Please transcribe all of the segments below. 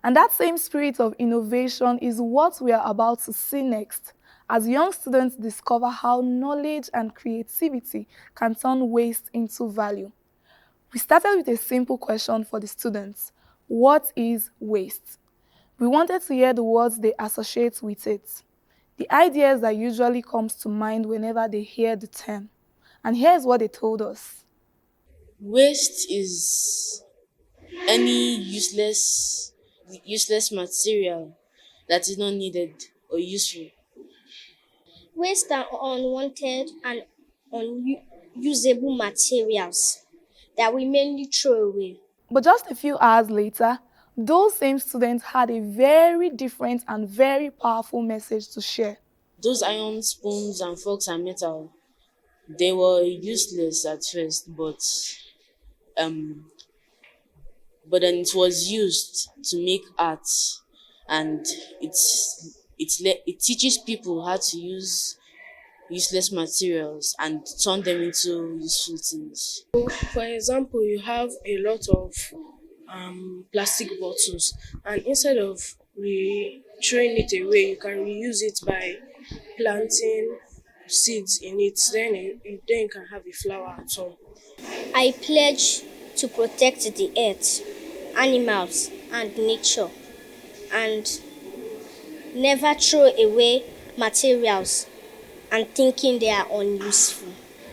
And that same spirit of innovation is what we are about to see next, as young students discover how knowledge and creativity can turn waste into value. We started with a simple question for the students: what is waste? We wanted to hear the words they associate with it, the ideas that usually comes to mind whenever they hear the term. And here's what they told us. Waste is any useless material that is not needed or useful. Waste are unwanted and unusable materials that we mainly throw away. But just a few hours later, those same students had a very different and very powerful message to share. Those iron spoons and forks and metal, they were useless at first, but then it was used to make art, and it teaches people how to use useless materials and turn them into useful things. For example, you have a lot of plastic bottles, and instead of throwing it away, you can reuse it by planting seeds in it. Then you can have a flower at home. I pledge to protect the earth, animals, and nature, and never throw away materials and thinking they are unuseful.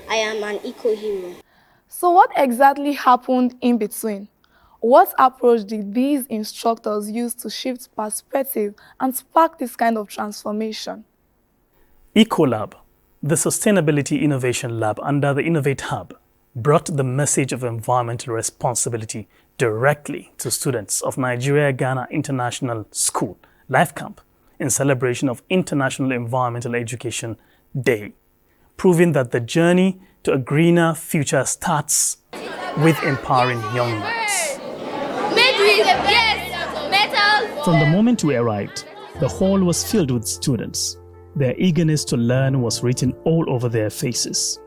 I am an eco-hero. So what exactly happened in between? What approach did these instructors use to shift perspective and spark this kind of transformation? EcoLab, the Sustainability Innovation Lab under the Innov8 Hub, brought the message of environmental responsibility directly to students of Nigeria-Ghana International School Life Camp in celebration of International Environmental Education Day, proving that the journey to a greener future starts with empowering young minds. From the moment we arrived, the hall was filled with students. Their eagerness to learn was written all over their faces.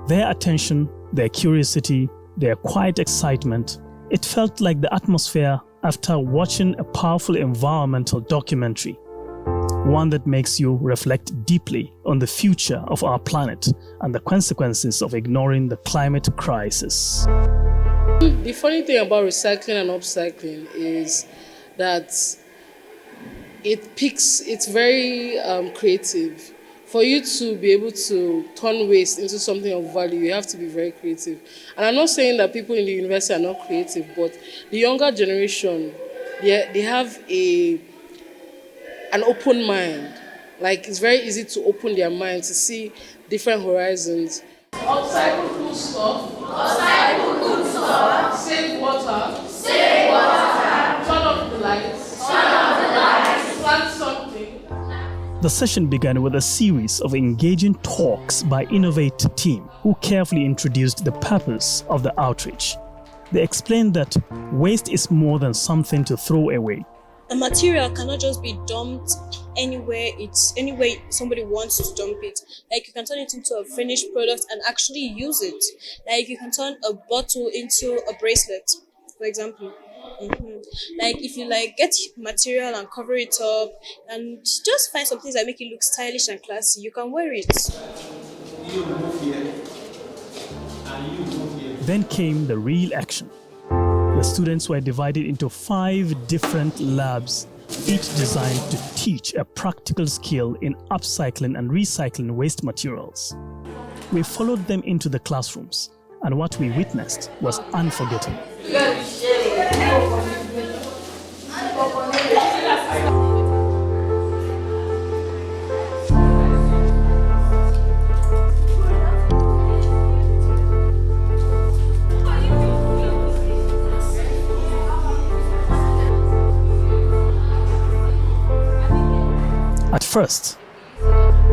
Their attention, their curiosity, their quiet excitement, it felt like the atmosphere after watching a powerful environmental documentary, one that makes you reflect deeply on the future of our planet and the consequences of ignoring the climate crisis. The funny thing about recycling and upcycling is that it's very creative. For you to be able to turn waste into something of value, you have to be very creative. And I'm not saying that people in the university are not creative, but the younger generation, they have an open mind. Like, it's very easy to open their mind to see different horizons. Upcycle cool stuff. Upcycle cool stuff. Save water. Save water. Turn off the lights. Turn off the lights. Plant something. The session began with a series of engaging talks by Innov8 team, who carefully introduced the purpose of the outreach. They explained that waste is more than something to throw away. A material cannot just be dumped anywhere somebody wants to dump it. Like, you can turn it into a finished product and actually use it. Like, you can turn a bottle into a bracelet, for example. Like, if you get material and cover it up and just find some things that make it look stylish and classy, you can wear it. Then came the real action. The students were divided into 5 different labs, each designed to teach a practical skill in upcycling and recycling waste materials. We followed them into the classrooms, and what we witnessed was unforgettable. At first,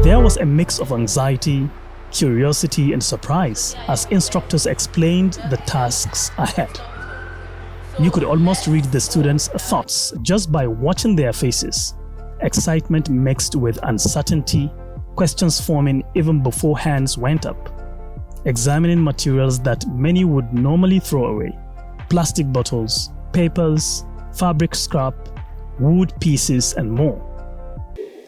there was a mix of anxiety, curiosity, and surprise as instructors explained the tasks ahead. You could almost read the students' thoughts just by watching their faces. Excitement mixed with uncertainty, questions forming even before hands went up. Examining materials that many would normally throw away: plastic bottles, papers, fabric scrap, wood pieces, and more.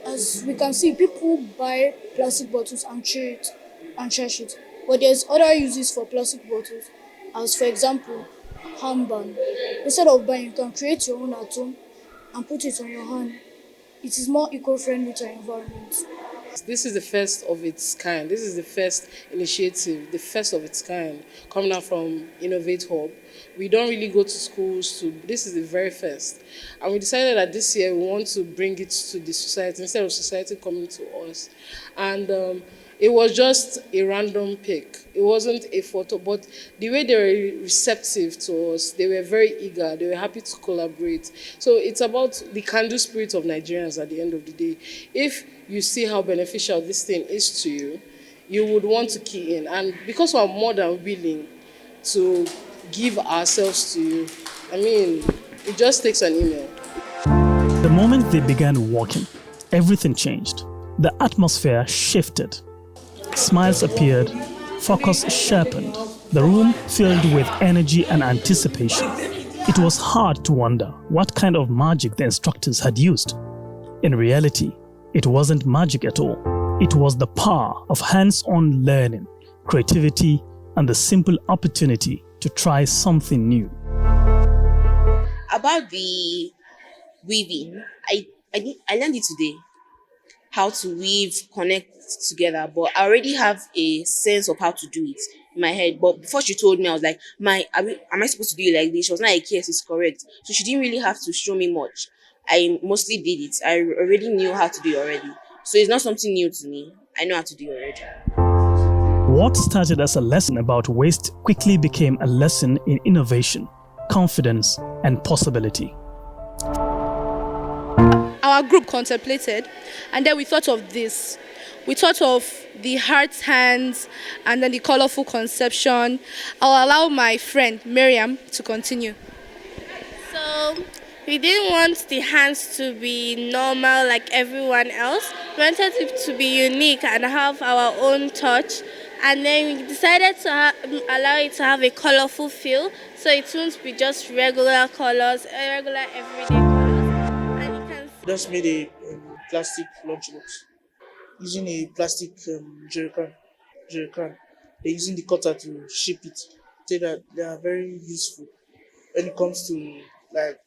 As we can see, people buy plastic bottles and trash it. But there's other uses for plastic bottles, as for example, handband. Instead of buying, you can create your own at home and put it on your hand. It is more eco-friendly to our environment. This is the first of its kind. This is the first initiative, the first of its kind, coming out from Innov8. We don't really go to schools this is the very first. And we decided that this year we want to bring it to the society instead of society coming to us. And it was just a random pick. It wasn't a photo, but the way they were receptive to us, they were very eager, they were happy to collaborate. So it's about the can-do spirit of Nigerians at the end of the day. If you see how beneficial this thing is to you, you would want to key in. And because we're more than willing to give ourselves to you, I mean, it just takes an email. The moment they began walking, everything changed. The atmosphere shifted. Smiles appeared, focus sharpened, the room filled with energy and anticipation. It was hard to wonder what kind of magic the instructors had used. In reality, it wasn't magic at all. It was the power of hands-on learning, creativity, and the simple opportunity to try something new. About the weaving, I learned it today. How to weave, connect together, but I already have a sense of how to do it in my head. But before she told me, I was like, am I supposed to do it like this? She was not like, yes, it's correct. So she didn't really have to show me much. I mostly did it. I already knew how to do it already. So it's not something new to me. I know how to do it already. What started as a lesson about waste quickly became a lesson in innovation, confidence, and possibility. Our group contemplated, and then we thought of this. We thought of the heart hands and then the colorful conception. I'll allow my friend Miriam to continue. So we didn't want the hands to be normal like everyone else. We wanted it to be unique and have our own touch. And then we decided to allow it to have a colorful feel, so it won't be just regular colors, regular everyday colors. Just made a plastic lunchbox using a plastic jerrycan. They're using the cutter to shape it. Say that they are very useful when it comes to like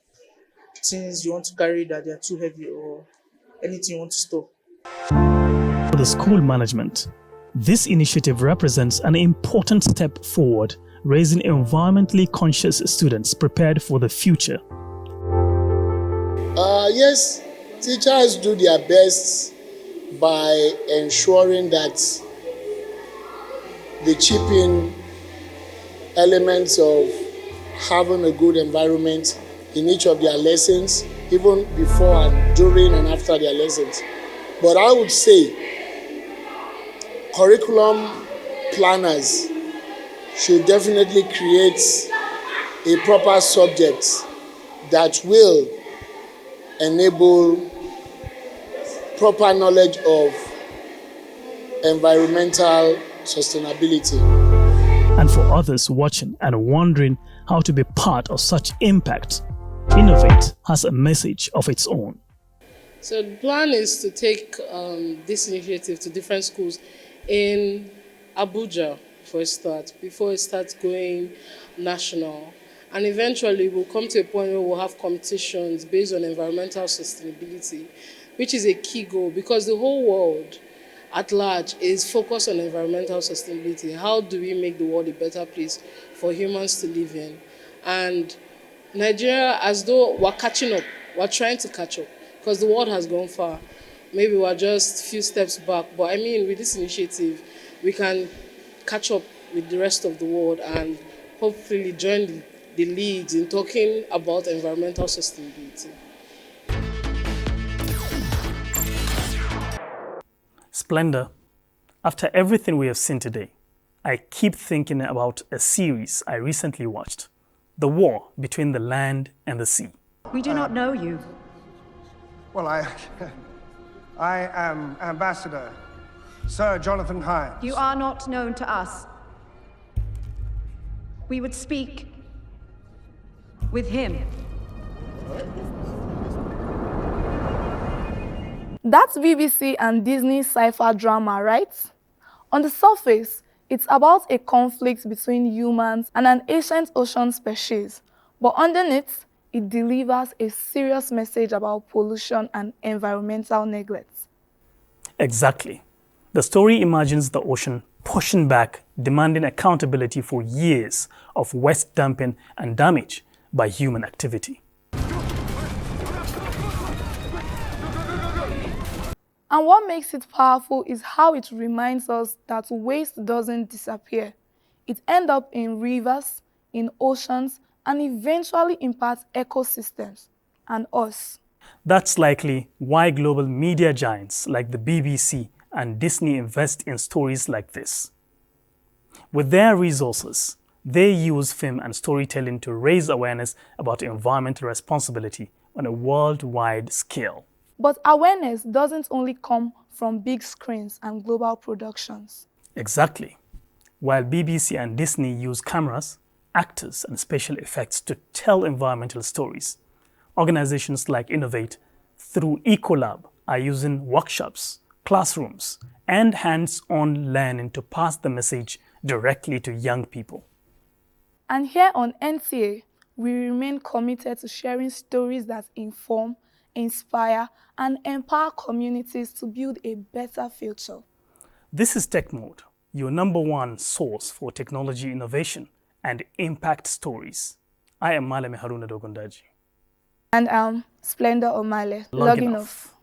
things you want to carry that they are too heavy or anything you want to store. For the school management, this initiative represents an important step forward, raising environmentally conscious students prepared for the future. Yes, teachers do their best by ensuring that they chip in elements of having a good environment in each of their lessons, even before and during and after their lessons. But I would say curriculum planners should definitely create a proper subject that will enable proper knowledge of environmental sustainability. And for others watching and wondering how to be part of such impact, Innov8 has a message of its own. So the plan is to take this initiative to different schools in Abuja for a start, before it starts going national. And eventually we'll come to a point where we'll have competitions based on environmental sustainability, which is a key goal because the whole world at large is focused on environmental sustainability. How do we make the world a better place for humans to live in? And Nigeria, as though we're catching up, we're trying to catch up because the world has gone far. Maybe we're just a few steps back, but I mean, with this initiative, we can catch up with the rest of the world and hopefully join the leads in talking about environmental sustainability. Splendor, after everything we have seen today, I keep thinking about a series I recently watched, The War Between the Land and the Sea. We do not know you. Well, I am Ambassador Sir Jonathan Hines. You are not known to us. We would speak with him. That's BBC and Disney sci-fi drama, right? On the surface, it's about a conflict between humans and an ancient ocean species, but underneath, it delivers a serious message about pollution and environmental neglect. Exactly. The story imagines the ocean pushing back, demanding accountability for years of waste dumping and damage by human activity. And what makes it powerful is how it reminds us that waste doesn't disappear. It ends up in rivers, in oceans, and eventually impacts ecosystems and us. That's likely why global media giants like the BBC and Disney invest in stories like this. With their resources, they use film and storytelling to raise awareness about environmental responsibility on a worldwide scale. But awareness doesn't only come from big screens and global productions. Exactly. While BBC and Disney use cameras, actors, and special effects to tell environmental stories, organizations like Innov8 through EcoLab are using workshops, classrooms, and hands-on learning to pass the message directly to young people. And here on NTA, we remain committed to sharing stories that inform, inspire, and empower communities to build a better future. This is Tech Mode, your #1 source for technology innovation and impact stories. I am Malami Haruna Dogondaji. And I'm Splendor Omale, logging off.